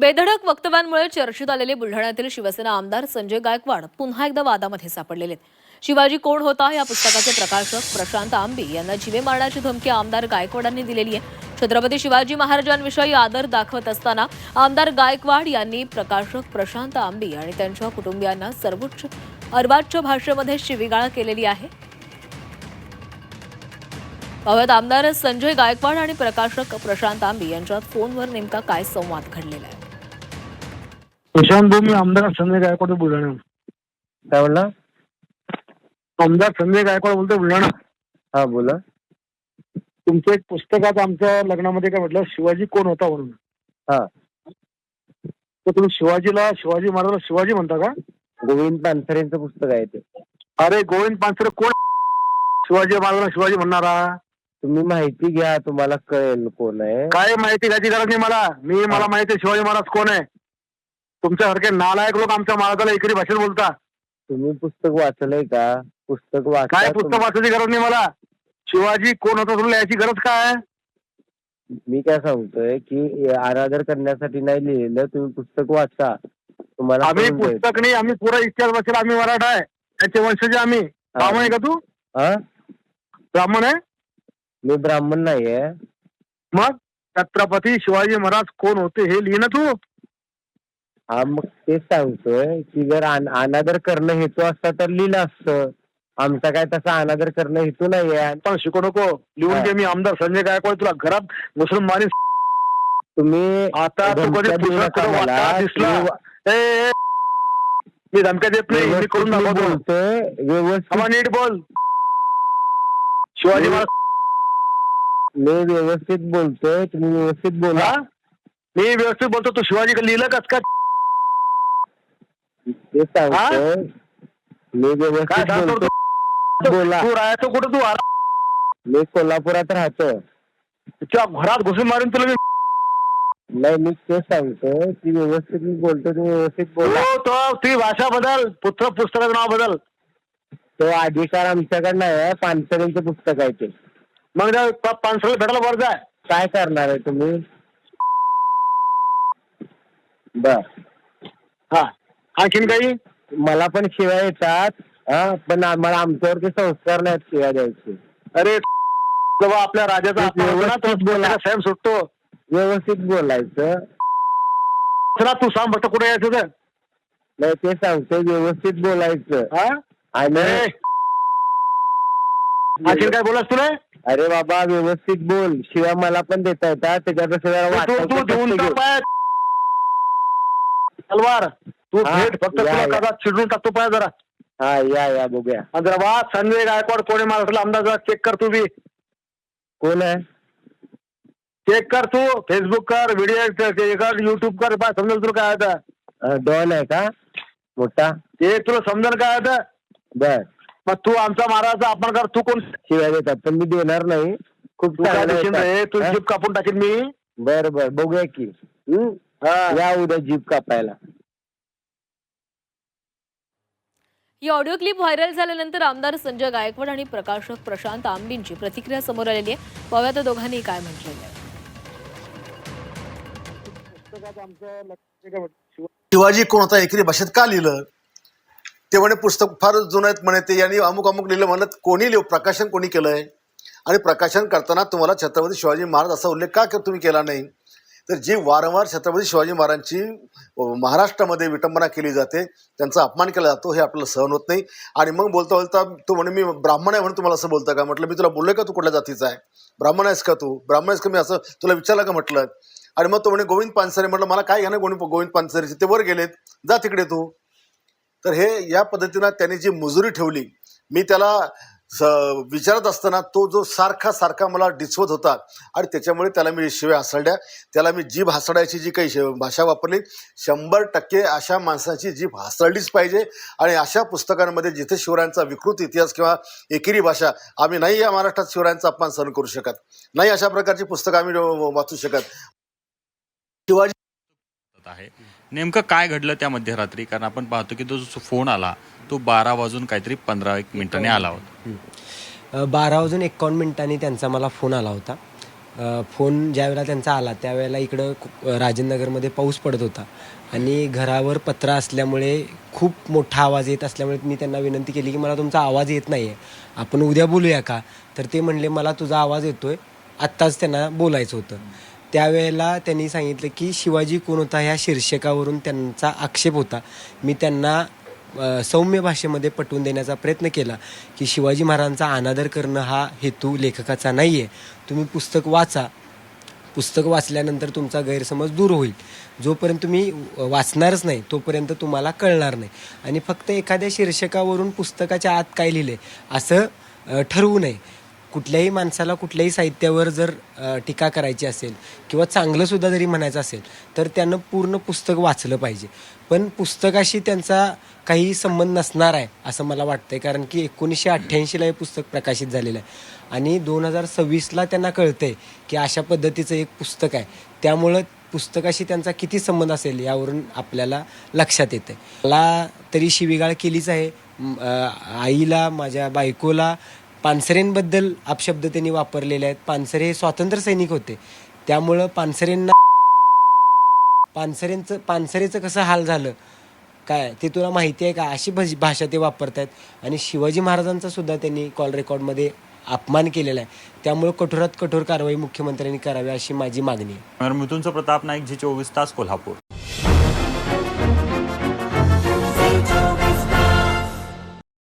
बेधडक वक्तव्यांमुळे चर्चेत आलेले बुलढाण्यातील शिवसेना आमदार संजय गायकवाड पुन्हा एकदा वादामध्ये सापडलेले आहेत. शिवाजी कोण होता या पुस्तकाचे प्रकाशक प्रशांत आंबी यांना जीवे मारण्याची धमकी आमदार गायकवाडांनी दिलेली आहे. छत्रपती शिवाजी महाराजांविषयी आदर दाखवत असताना आमदार गायकवाड यांनी प्रकाशक प्रशांत आंबी आणि त्यांच्या कुटुंबियांना सर्वोच्च अर्वाच्य भाषेमध्ये शिवीगाळ केलेली आहे. पाहुयात आमदार संजय गायकवाड आणि प्रकाशक प्रशांत आंबी यांच्यात फोनवर नेमका काय संवाद घडलेला आहे. प्रशांत भाऊ, मी आमदार संजय गायकवाड बुलढाणा. काय म्हणला? आमदार संजय गायकवाड बोलतोय बुलढाणा. हा बोला. तुमचं एक पुस्तकात आमच्या लग्नामध्ये काय म्हटलं, शिवाजी कोण होता म्हणून. हा, तर तुम्ही शिवाजी महाराजाला शिवाजी म्हणता का? गोविंद पानसरेंचं पुस्तक आहे ते. अरे गोविंद पानसरे कोण शिवाजी महाराजाला शिवाजी म्हणणारा? तुम्ही माहिती घ्या, तुम्हाला कळेल कोण आहे. काय माहिती घ्यायची गरज नाही मला माहिती आहे शिवाजी महाराज कोण आहे. तुमच्यासारखे नालायक लोक आमच्या महाराजाला एकरी भाषेत बोलता. तुम्ही पुस्तक वाचलंय का? पुस्तक वाचा. काय पुस्तक वाचायची गरज नाही मला. शिवाजी कोण होता तुला याची गरज काय? मी काय सांगतोय की अनादर करण्यासाठी नाही लिहिलेलं, तुम्ही पुस्तक वाचा. तुम्हाला आम्ही कळून जाईल. पुस्तक नाही, आम्ही पुरा इतिहास वाचेल. आम्ही मराठा आहे, त्याचे वंशज आम्ही. ब्राह्मण आहे का तू? हा, ब्राह्मण आहे? मी ब्राह्मण नाहीये. मग छत्रपती शिवाजी महाराज कोण होते हे लिहि ना तू. हा, मग तेच सांगतोय की जर अनादर करणं हेतू असता तर लिहिलं असतं. आमचा काय तसा अनादर करणं हेतू नाहीये. पण शिकू नको, लिहून घे. मी आमदार संजय गायकवाड, तुला घरात मुसलमानी. तुम्ही आता तू कधी धमक्या देऊ पुस्तक नका मला. दिसला? ए, मी धमक्या देत नाही, मी करून व्यवस्थित दाखवतो. बोलतोय, व्यवस्थित. आम्हा नीट बोल. शिवाजी महाराज मी व्यवस्थित बोलतोय, तुम्ही व्यवस्थित बोला. हा? मी व्यवस्थित बोलतो. तू शिवाजी लिहिलं कस काय? ते सांगतोय मी काय व्यवस्थित सांगतो बोलतो. तू? बोला. तू राहायचं कुठं? तू आला मी कोल्हापुरात राहतो. तुझ्या घरात घुसून मारून तुला मी. नाही, मी ते सांगतोय की व्यवस्थित मी बोलतो, तुम्ही व्यवस्थित बोला. ती भाषा बदल. पुस्तकाचं नाव बदल. तो अधिकार आमच्याकडे नाही आहे. पानसरेंचं पुस्तक आहे ते. मग पानसरेला भेटायला वर जाय. काय करणार आहे तुम्ही? बर. हा, आणखीन काही? मला पण शिव्या येतात. हा, पण आम्हाला आमच्यावरती संस्कार नाहीत शिव्या द्यायचे. अरे जेव्हा आपल्या राजाचा अपमान होतो ना, व्यवस्थित बोला. तेव्हा स्वयं सुटतो. व्यवस्थित बोलायचं. चला तू सांग बघ कुठे यायचं तर. नाही, ते सांगतोय व्यवस्थित बोलायचं. हा? आणि ए, आणखीन काय बोलास तुला? अरे बाबा, व्यवस्थित बोल. शिवाय मला पण देता येतात. त्याच्यापेक्षा तू देऊन टाक पाय तलवार. तू हा, भेट फक्त. या, तुला या. कदा चिडून टाकतो पाय जरा. हा, या बघूया. आणि जरा वा संजय गायकवाड कोणी महाराष्ट्राला आमदार, जरा चेक कर तू बी. कोण आहे? चेक कर तू. फेसबुक कर, व्हिडिओ कर, युट्यूब कर. पाय समजेल तुला काय आता. डॉन आहे का मोठा? ते तुला समजेल काय आता. बर. मग तू आमचा महाराजाचा अपमान कर. तू कोण? शिवाय देतात, पण मी देणार नाही. खूप तू काय चांगलं देशील रे? येतात. तू हा? जीप कापून टाकीन मी. बर बघूया की. हा. या उद्या जीप कापायला. ही ऑडिओ क्लिप व्हायरल झाल्यानंतर आमदार संजय गायकवाड आणि प्रकाशक प्रशांत आंबींची प्रतिक्रिया समोर आलेली आहे. पाहुयात त्या दोघांनी काय म्हटलेलं आहे. शिवाजी कोण होता एकरी भाषेत का लिहिलं? ते म्हणे पुस्तक फार जुनं आहेत म्हणे, ते यांनी अमुक अमुक लिहिलं. म्हणत कोणी प्रकाशन कोणी केलंय? आणि प्रकाशन करताना तुम्हाला छत्रपती शिवाजी महाराज असा उल्लेख का तुम्ही केला नाही? तर जी वारंवार छत्रपती शिवाजी महाराजांची महाराष्ट्रामध्ये विटंबना केली जाते, त्यांचा अपमान केला जातो, हे आपल्याला सहन होत नाही. आणि मग बोलता बोलता तो म्हणे मी ब्राह्मण आहे म्हणून तुम्हाला असं बोलतं का? म्हटलं मी तुला बोललोय का तू कुठल्या जातीचा आहे? ब्राह्मण आहेस का तू? ब्राह्मण आहेस का? मी असं तुला विचारलं का म्हटलं? आणि मग तो म्हणे गोविंद पानसरे. म्हटलं मला काय घ्या ना गोविंद पानसरेचे, ते वर गेलेत, जा तिकडे तू. तर हे या पद्धतीनं त्यांनी जी मुजुरी ठेवली, मी त्याला विचारत असताना तो जो सारखा मला डिसवत होता आणि त्याच्यामुळे त्याला मी शिव्या हासड्या. त्याला मी जीभ हासडायची जी काही भाषा वापरली, 100% अशा माणसाची जीभ हासडलीच पाहिजे. आणि अशा पुस्तकांमध्ये जिथे शिवरायांचा विकृत इतिहास किंवा एकेरी भाषा, आम्ही नाही या महाराष्ट्रात शिवरायांचा अपमान सहन करू शकत नाही. अशा प्रकारची पुस्तकं आम्ही वाचू शकत. शिवाजी आहे नेमकं काय घडलं त्या मध्यरात्री? कारण आपण पाहतो की तो जो फोन आला तो 12 वाजून काहीतरी 15 मिनिटांनी आला होता. 12 वाजून 51 मिनिटांनी त्यांचा मला फोन आला होता. फोन ज्यावेळेला त्यांचा आला त्यावेळेला इकडं राजेंद्रनगरमध्ये पाऊस पडत होता आणि घरावर पत्रा असल्यामुळे खूप मोठा आवाज येत असल्यामुळे मी त्यांना विनंती केली की मला तुमचा आवाज येत नाही आहे, आपण उद्या बोलूया का? तर ते म्हणले मला तुझा आवाज येतोय, आत्ताच त्यांना बोलायचं होतं. त्यावेळेला त्यांनी सांगितलं की शिवाजी कोण होता ह्या शीर्षकावरून त्यांचा आक्षेप होता. मी त्यांना सौम्य भाषेमध्ये पटवून देण्याचा प्रयत्न केला की शिवाजी महाराजांचा अनादर करणं हा हेतू लेखकाचा नाही आहे, तुम्ही पुस्तक वाचा, पुस्तक वाचल्यानंतर तुमचा गैरसमज दूर होईल. जोपर्यंत तुम्ही वाचणारच नाही तोपर्यंत तुम्हाला कळणार नाही. आणि फक्त एखाद्या शीर्षकावरून पुस्तकाच्या आत काय लिहिलं आहे असं ठरवू नये. कुठल्याही माणसाला कुठल्याही साहित्यावर जर टीका करायची असेल किंवा चांगलंसुद्धा जरी म्हणायचं असेल तर त्यानं पूर्ण पुस्तक वाचलं पाहिजे. पण पुस्तकाशी त्यांचा काही संबंध नसणार आहे असं मला वाटतं आहे, कारण की 1988ला हे पुस्तक प्रकाशित झालेलं आहे आणि 2026ला त्यांना कळतं आहे की अशा पद्धतीचं एक पुस्तक आहे. त्यामुळं पुस्तकाशी त्यांचा किती संबंध असेल यावरून आपल्याला लक्षात येतं. मला तरी शिवीगाळ केलीच आहे. आईला, माझ्या बायकोला पानसरेंबद्दल अपशब्द त्यांनी वापरलेले आहेत. पानसरे हे स्वातंत्र्य सैनिक होते, त्यामुळं पानसरेचं कसं हाल झालं काय ते तुला माहिती आहे का, अशी भाषा ते वापरत आहेत. आणि शिवाजी महाराजांचा सुद्धा त्यांनी कॉल रेकॉर्डमध्ये अपमान केलेला आहे. त्यामुळे कठोरात कठोर कारवाई मुख्यमंत्र्यांनी करावी अशी माझी मागणी आहे. मिथुनचं प्रताप नाईक, झी 24 तास, कोल्हापूर.